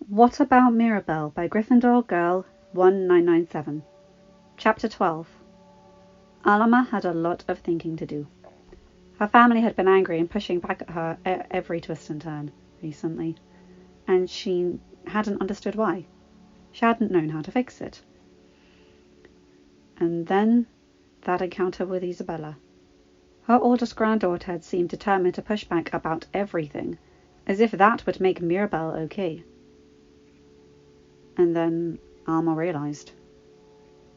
What About Mirabel by GryffindorGyrl1997. Chapter 12. Alma had a lot of thinking to do. Her family had been angry and pushing back at her at every twist and turn recently, and she hadn't understood why. She hadn't known how to fix it. And then that encounter with Isabella. Her oldest granddaughter had seemed determined to push back about everything, as if that would make Mirabel okay. And then Alma realized.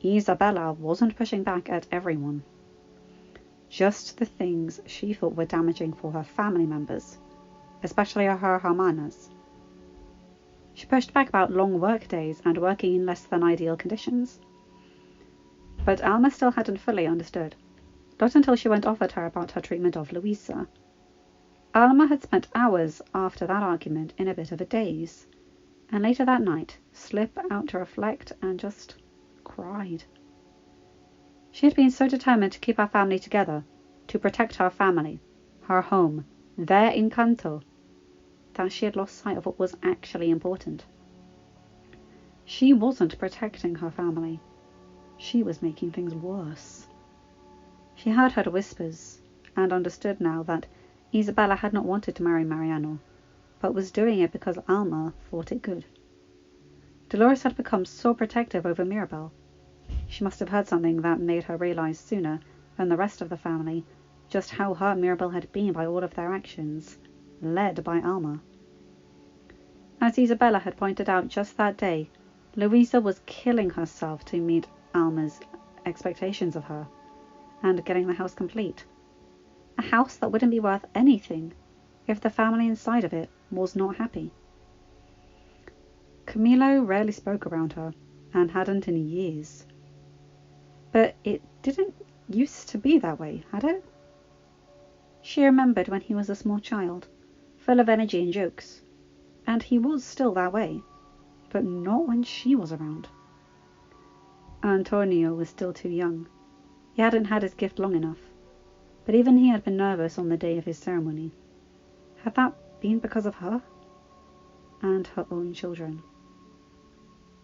Isabella wasn't pushing back at everyone. Just the things she thought were damaging for her family members, especially her hermanas. She pushed back about long work days and working in less than ideal conditions. But Alma still hadn't fully understood, not until she went off at her about her treatment of Louisa. Alma had spent hours after that argument in a bit of a daze, and later that night slipped out to reflect and just cried. She had been so determined to keep her family together, to protect her family, her home, their Encanto, that she had lost sight of what was actually important. She wasn't protecting her family. She was making things worse. She had heard whispers and understood now that Isabella had not wanted to marry Mariano, but was doing it because Alma thought it good. Dolores had become so protective over Mirabel. She must have heard something that made her realize sooner than the rest of the family just how hurt Mirabel had been by all of their actions, led by Alma. As Isabella had pointed out just that day, Louisa was killing herself to meet Alma's expectations of her, and getting the house complete. A house that wouldn't be worth anything if the family inside of it was not happy. Camilo rarely spoke around her, and hadn't in years. But it didn't used to be that way, had it? She remembered when he was a small child, full of energy and jokes, and he was still that way, but not when she was around. Antonio was still too young. He hadn't had his gift long enough, but even he had been nervous on the day of his ceremony. Had that been because of her? And her own children.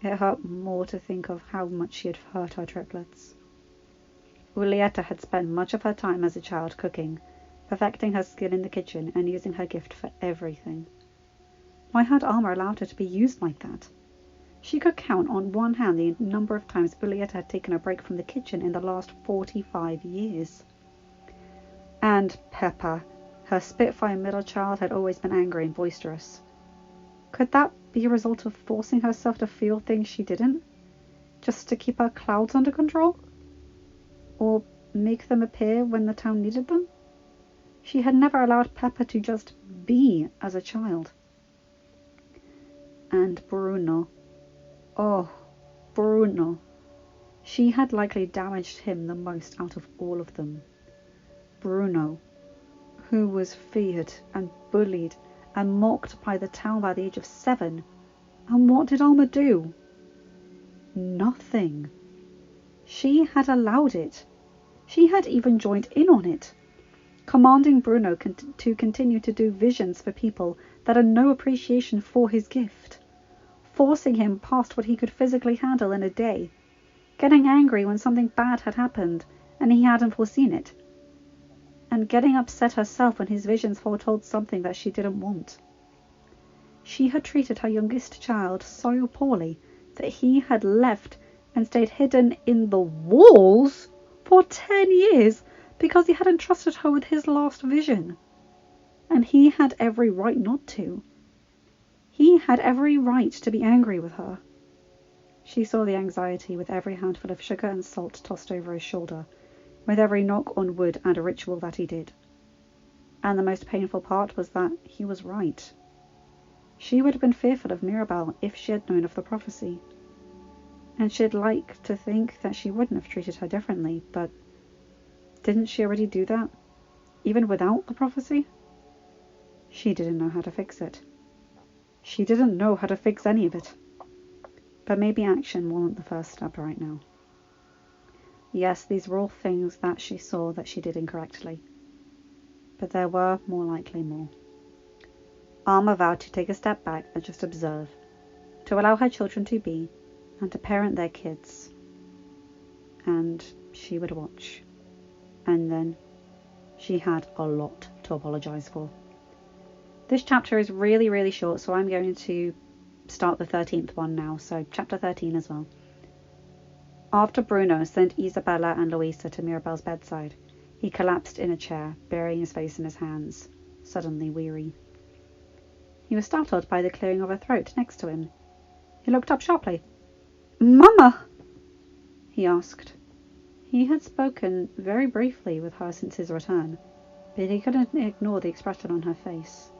It hurt more to think of how much she had hurt her triplets. Julieta had spent much of her time as a child cooking, perfecting her skill in the kitchen and using her gift for everything. Why had Alma allowed her to be used like that? She could count on one hand the number of times Julieta had taken a break from the kitchen in the last 45 years. And Peppa, her Spitfire middle child, had always been angry and boisterous. Could that be a result of forcing herself to feel things she didn't, just to keep her clouds under control? Or make them appear when the town needed them? She had never allowed Peppa to just be as a child. And Bruno. Oh, Bruno. She had likely damaged him the most out of all of them. Bruno, who was feared and bullied and mocked by the town by the age of 7. And what did Alma do? Nothing. She had allowed it. She had even joined in on it, commanding Bruno to continue to do visions for people that had no appreciation for his gift, forcing him past what he could physically handle in a day, getting angry when something bad had happened and he hadn't foreseen it, and getting upset herself when his visions foretold something that she didn't want. She had treated her youngest child so poorly that he had left and stayed hidden in the walls for 10 years because he hadn't trusted her with his last vision. And he had every right not to. He had every right to be angry with her. She saw the anxiety with every handful of sugar and salt tossed over his shoulder, with every knock on wood and a ritual that he did. And the most painful part was that he was right. She would have been fearful of Mirabel if she had known of the prophecy. And she'd like to think that she wouldn't have treated her differently, but didn't she already do that, even without the prophecy? She didn't know how to fix it. She didn't know how to fix any of it. But maybe action wasn't the first step right now. Yes, these were all things that she saw that she did incorrectly. But there were more likely more. Alma vowed to take a step back and just observe, to allow her children to be, and to parent their kids. And she would watch. And then she had a lot to apologise for. This chapter is really, really short, so I'm going to start the 13th one now, so chapter 13 as well. After Bruno sent Isabella and Louisa to Mirabel's bedside, he collapsed in a chair, burying his face in his hands, suddenly weary. He was startled by the clearing of a throat next to him. He looked up sharply. "Mama!" he asked. He had spoken very briefly with her since his return, but he couldn't ignore the expression on her face.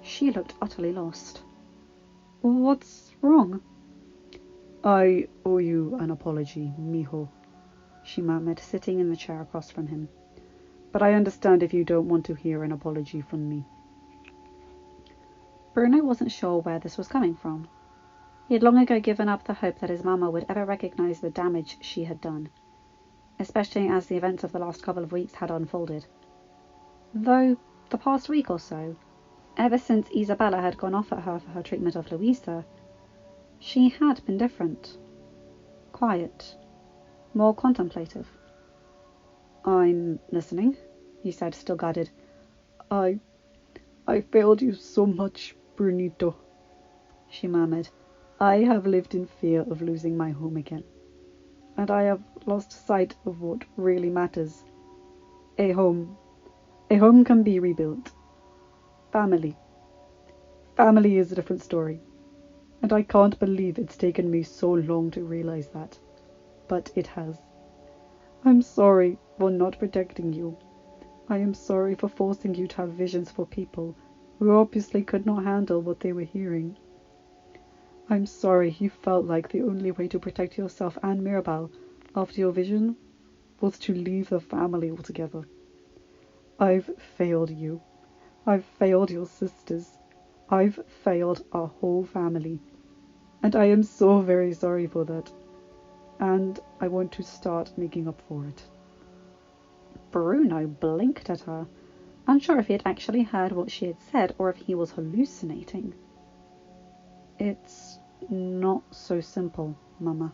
She looked utterly lost. "What's wrong?" "I owe you an apology, mijo," she murmured, sitting in the chair across from him. "But I understand if you don't want to hear an apology from me." Bruno wasn't sure where this was coming from. He had long ago given up the hope that his mama would ever recognise the damage she had done, especially as the events of the last couple of weeks had unfolded. Though the past week or so, ever since Isabella had gone off at her for her treatment of Louisa, she had been different. Quiet. More contemplative. "I'm listening," he said, still guarded. I failed you so much, Brunito," she murmured. "I have lived in fear of losing my home again. And I have lost sight of what really matters. A home can be rebuilt. Family is a different story. And I can't believe it's taken me so long to realize that. But it has. I'm sorry for not protecting you. I am sorry for forcing you to have visions for people who obviously could not handle what they were hearing. I'm sorry you felt like the only way to protect yourself and Mirabel after your vision was to leave the family altogether. I've failed you. I've failed your sisters. I've failed our whole family. And I am so very sorry for that. And I want to start making up for it." Bruno blinked at her, unsure if he had actually heard what she had said or if he was hallucinating. "It's not so simple, Mama,"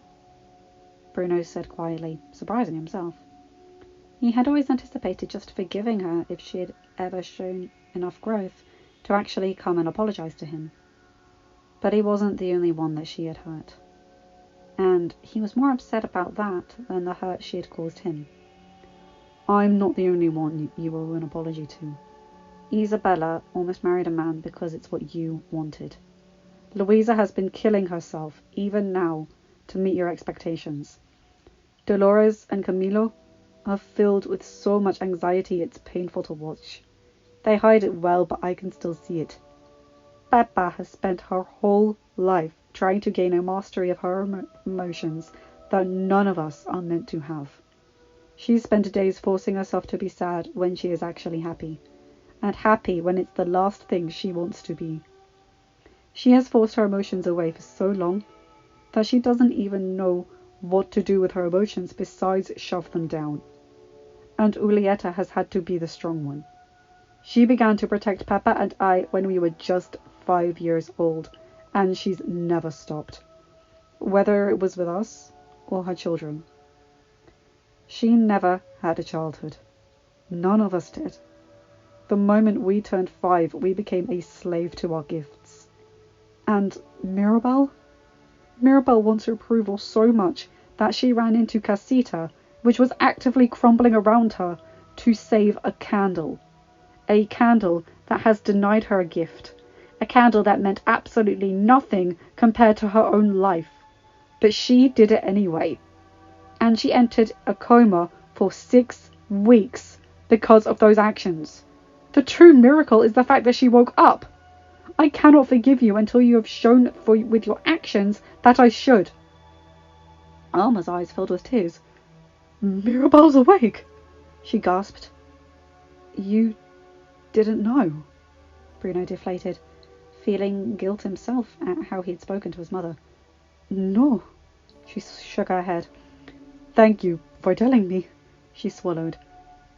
Bruno said quietly, surprising himself. He had always anticipated just forgiving her if she had ever shown enough growth to actually come and apologise to him. But he wasn't the only one that she had hurt. And he was more upset about that than the hurt she had caused him. "I'm not the only one you owe an apology to. Isabella almost married a man because it's what you wanted. Louisa has been killing herself, even now, to meet your expectations. Dolores and Camilo are filled with so much anxiety it's painful to watch. They hide it well, but I can still see it. Peppa has spent her whole life trying to gain a mastery of her emotions that none of us are meant to have. She's spent days forcing herself to be sad when she is actually happy, and happy when it's the last thing she wants to be. She has forced her emotions away for so long that she doesn't even know what to do with her emotions besides shove them down. And Julieta has had to be the strong one. She began to protect Peppa and I when we were just 5 years old, and she's never stopped, whether it was with us or her children. She never had a childhood. None of us did. The moment we turned 5, we became a slave to our gifts. And Mirabel wants her approval so much that she ran into Casita, which was actively crumbling around her, to save a candle. A candle that has denied her a gift. A candle that meant absolutely nothing compared to her own life. But she did it anyway. And she entered a coma for 6 weeks because of those actions. The true miracle is the fact that she woke up. I cannot forgive you until you have shown with your actions that I should. Alma's eyes filled with tears. "Mirabel's awake," she gasped. "You didn't know?" Bruno deflated, feeling guilt himself at how he had spoken to his mother. "No," she shook her head. "Thank you for telling me," she swallowed.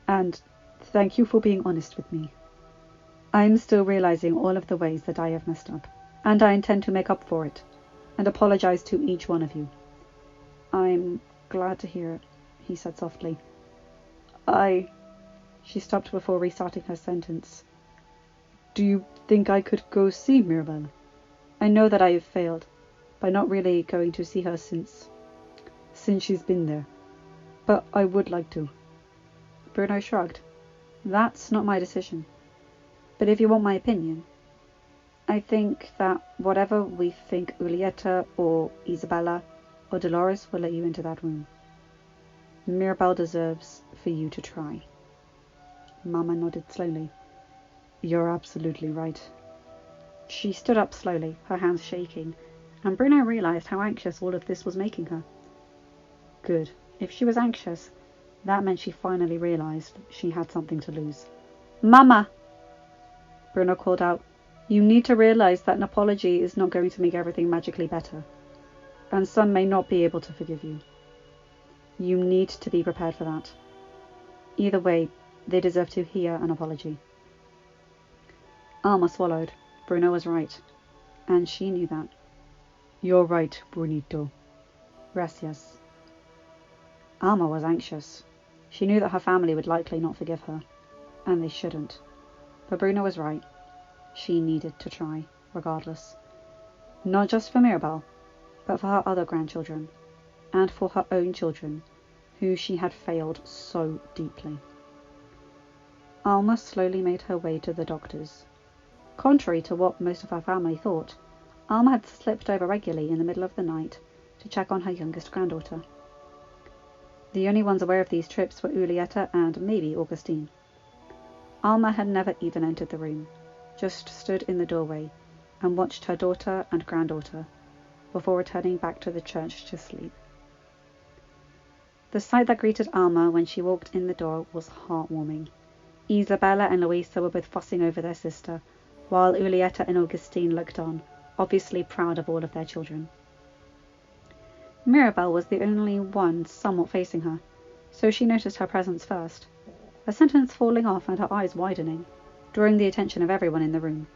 "And thank you for being honest with me. I'm still realizing all of the ways that I have messed up, and I intend to make up for it. and apologize to each one of you. I'm glad to hear it, he said softly. She stopped before restarting her sentence. Do you think I could go see Mirabel? I know that I have failed by not really going to see her since she's been there, but I would like to. Bruno shrugged. That's not my decision. But if you want my opinion, I think that whatever we think Julieta or Isabella or Dolores will let you into that room. Mirabel deserves for you to try. Mama nodded slowly. You're absolutely right. She stood up slowly, her hands shaking, and Bruno realized how anxious all of this was making her. Good. If she was anxious, that meant she finally realized she had something to lose. Mama! Bruno called out. You need to realize that an apology is not going to make everything magically better, and some may not be able to forgive you. You need to be prepared for that. Either way, they deserve to hear an apology. Alma swallowed. Bruno was right, and she knew that. You're right, Brunito. Gracias. Alma was anxious. She knew that her family would likely not forgive her, and they shouldn't. But Bruno was right. She needed to try, regardless. Not just for Mirabel, but for her other grandchildren, and for her own children, who she had failed so deeply. Alma slowly made her way to the doctor's. Contrary to what most of her family thought, Alma had slipped over regularly in the middle of the night to check on her youngest granddaughter. The only ones aware of these trips were Julieta and maybe Augustine. Alma had never even entered the room, just stood in the doorway and watched her daughter and granddaughter before returning back to the church to sleep. The sight that greeted Alma when she walked in the door was heartwarming. Isabella and Luisa were both fussing over their sister, while Julieta and Augustine looked on, obviously proud of all of their children. Mirabel was the only one somewhat facing her, so she noticed her presence first, a sentence falling off and her eyes widening, drawing the attention of everyone in the room.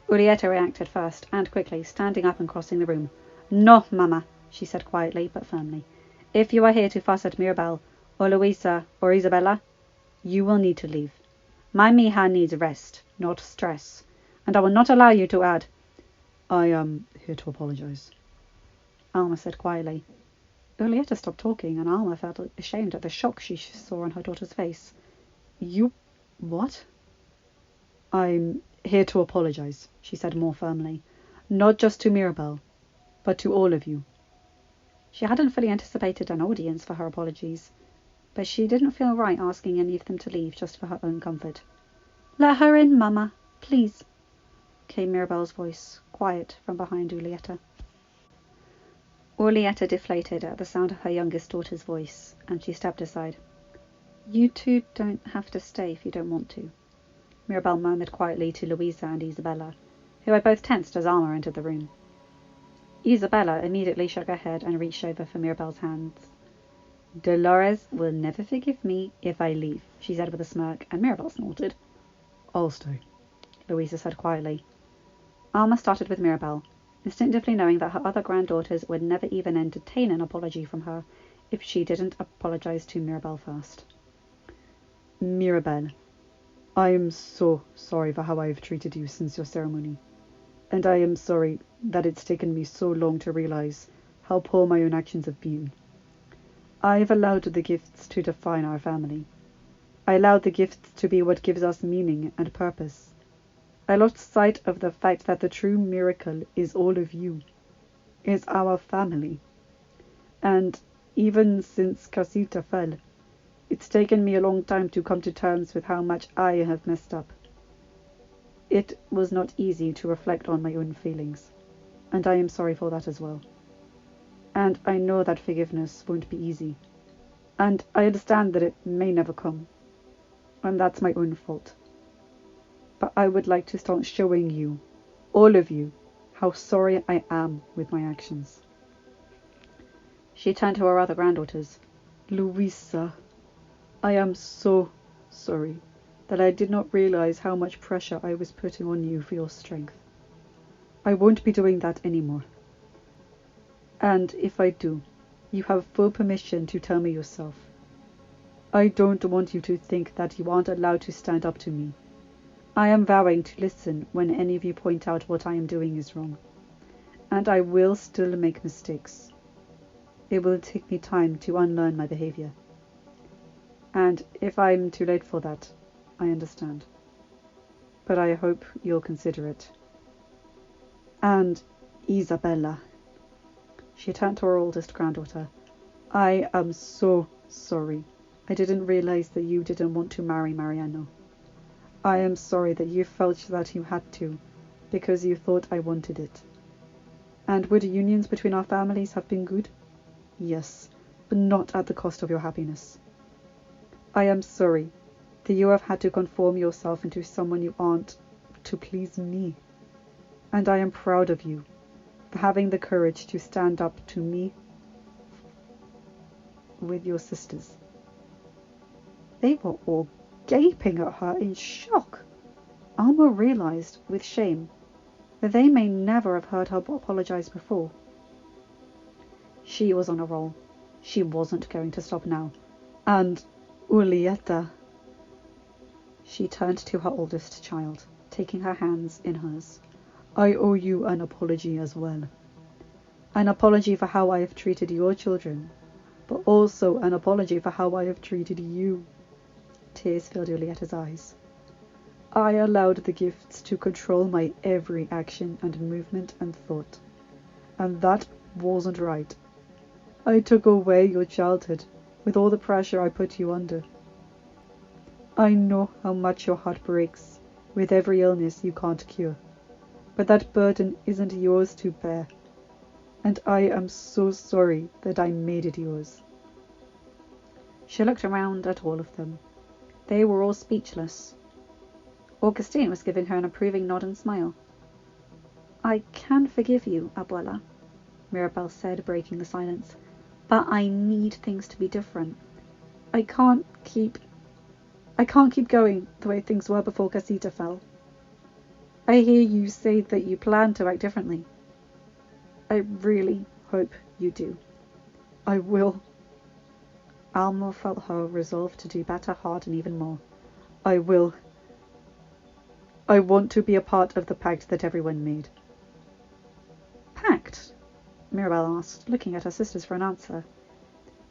Julieta reacted first, and quickly, standing up and crossing the room. No, Mama, she said quietly but firmly. If you are here to fuss at Mirabel, or Luisa, or Isabella, you will need to leave. My mija needs rest, not stress, and I will not allow you to add. I am here to apologize, Alma said quietly. Julieta stopped talking, and Alma felt ashamed at the shock she saw on her daughter's face. You... what? I'm here to apologize, she said more firmly. Not just to Mirabel, but to all of you. She hadn't fully anticipated an audience for her apologies, but she didn't feel right asking any of them to leave just for her own comfort. Let her in, Mama, please, came Mirabel's voice, quiet from behind Julieta. Julieta deflated at the sound of her youngest daughter's voice, and she stepped aside. You two don't have to stay if you don't want to, Mirabel murmured quietly to Luisa and Isabella, who had both tensed as Alma entered the room. Isabella immediately shook her head and reached over for Mirabel's hands. Dolores will never forgive me if I leave, she said with a smirk, and Mirabel snorted. I'll stay, Luisa said quietly. Alma started with Mirabel, instinctively knowing that her other granddaughters would never even entertain an apology from her if she didn't apologize to Mirabel first. Mirabel, I am so sorry for how I have treated you since your ceremony, and I am sorry that it's taken me so long to realize how poor my own actions have been. I've allowed the gifts to define our family. I allowed the gifts to be what gives us meaning and purpose. I lost sight of the fact that the true miracle is all of you, is our family. And even since Casita fell, it's taken me a long time to come to terms with how much I have messed up. It was not easy to reflect on my own feelings, and I am sorry for that as well. And I know that forgiveness won't be easy, and I understand that it may never come, and that's my own fault. But I would like to start showing you, all of you, how sorry I am with my actions. She turned to her other granddaughters. Luisa, I am so sorry that I did not realize how much pressure I was putting on you for your strength. I won't be doing that anymore. And if I do, you have full permission to tell me yourself. I don't want you to think that you aren't allowed to stand up to me. I am vowing to listen when any of you point out what I am doing is wrong. And I will still make mistakes. It will take me time to unlearn my behavior. And if I'm too late for that, I understand. But I hope you'll consider it. And Isabella. She turned to her oldest granddaughter. I am so sorry. I didn't realize that you didn't want to marry Mariano. I am sorry that you felt that you had to, because you thought I wanted it. And would unions between our families have been good? Yes, but not at the cost of your happiness. I am sorry that you have had to conform yourself into someone you aren't to please me. And I am proud of you for having the courage to stand up to me with your sisters. They were all gaping at her in shock. Alma realized with shame that they may never have heard her apologize before. She was on a roll. She wasn't going to stop now. And Julieta. She turned to her oldest child, taking her hands in hers. I owe you an apology as well. An apology for how I have treated your children, but also an apology for how I have treated you. Tears filled Julieta's eyes. I allowed the gifts to control my every action and movement and thought, and that wasn't right. I took away your childhood with all the pressure I put you under. I know how much your heart breaks with every illness you can't cure, but that burden isn't yours to bear, and I am so sorry that I made it yours. She looked around at all of them. They were all speechless. Augustine was giving her an approving nod and smile. I can forgive you, Abuela, Mirabel said, breaking the silence, but I need things to be different. I can't keep going the way things were before Casita fell. I hear you say that you plan to act differently. I really hope you do. I will. Alma felt her resolve to do better harden even more. I will. I want to be a part of the pact that everyone made. Pact? Mirabel asked, looking at her sisters for an answer.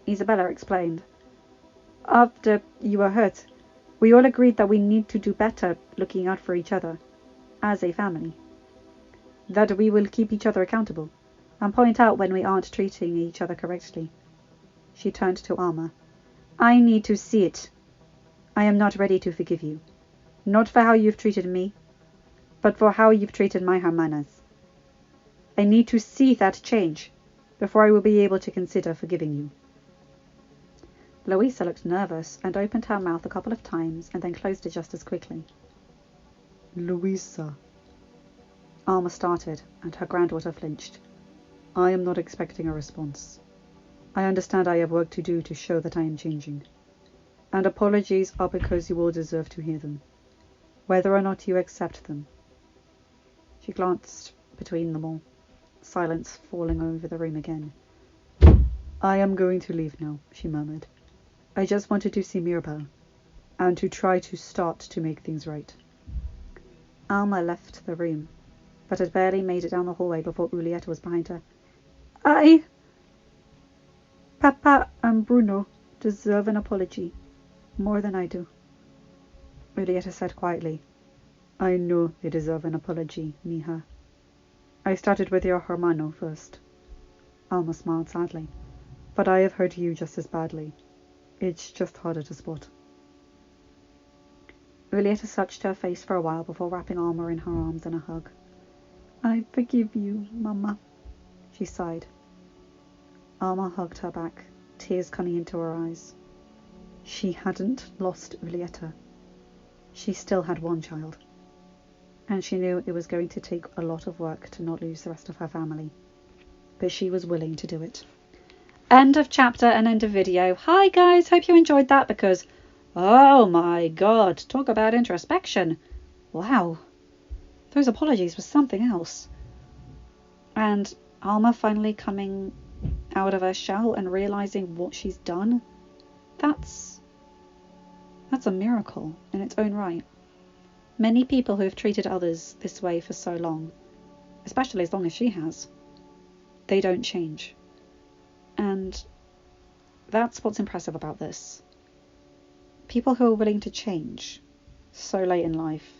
Isabella explained. After you were hurt, we all agreed that we need to do better looking out for each other, as a family. That we will keep each other accountable, and point out when we aren't treating each other correctly. She turned to Alma. I need to see it. I am not ready to forgive you. Not for how you've treated me, but for how you've treated my hermanas. I need to see that change before I will be able to consider forgiving you. Louisa looked nervous and opened her mouth a couple of times and then closed it just as quickly. Louisa. Alma started, and her granddaughter flinched. I am not expecting a response. I understand I have work to do to show that I am changing. And apologies are because you all deserve to hear them, whether or not you accept them. She glanced between them all, silence falling over the room again. I am going to leave now, she murmured. I just wanted to see Mirabel, and to try to start to make things right. Alma left the room, but had barely made it down the hallway before Julieta was behind her. Papa and Bruno deserve an apology, more than I do. Julieta said quietly. I know they deserve an apology, mija. I started with your hermano first. Alma smiled sadly. But I have hurt you just as badly. It's just harder to spot. Julieta searched her face for a while before wrapping Alma in her arms in a hug. I forgive you, Mama, she sighed. Alma hugged her back, tears coming into her eyes. She hadn't lost Julieta. She still had one child. And she knew it was going to take a lot of work to not lose the rest of her family. But she was willing to do it. End of chapter and end of video. Hi guys, hope you enjoyed that because, oh my god, talk about introspection. Wow. Those apologies were something else. And Alma finally coming out of her shell and realizing what she's done, that's a miracle in its own right. Many people who have treated others this way for so long, especially as long as she has, they don't change. And that's what's impressive about this. People who are willing to change so late in life,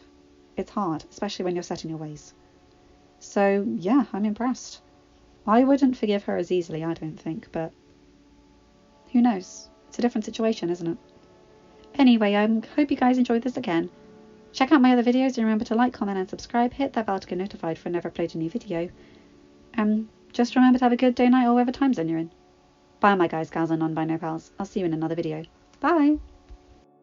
it's hard, especially when you're set in your ways. So yeah, I'm impressed. I wouldn't forgive her as easily, I don't think, but who knows? It's a different situation, isn't it? Anyway, I hope you guys enjoyed this again. Check out my other videos and remember to like, comment and subscribe. Hit that bell to get notified for whenever I upload a new video. Just remember to have a good day, night, or whatever time zone you're in. Bye my guys, gals and non-binary pals. I'll see you in another video. Bye!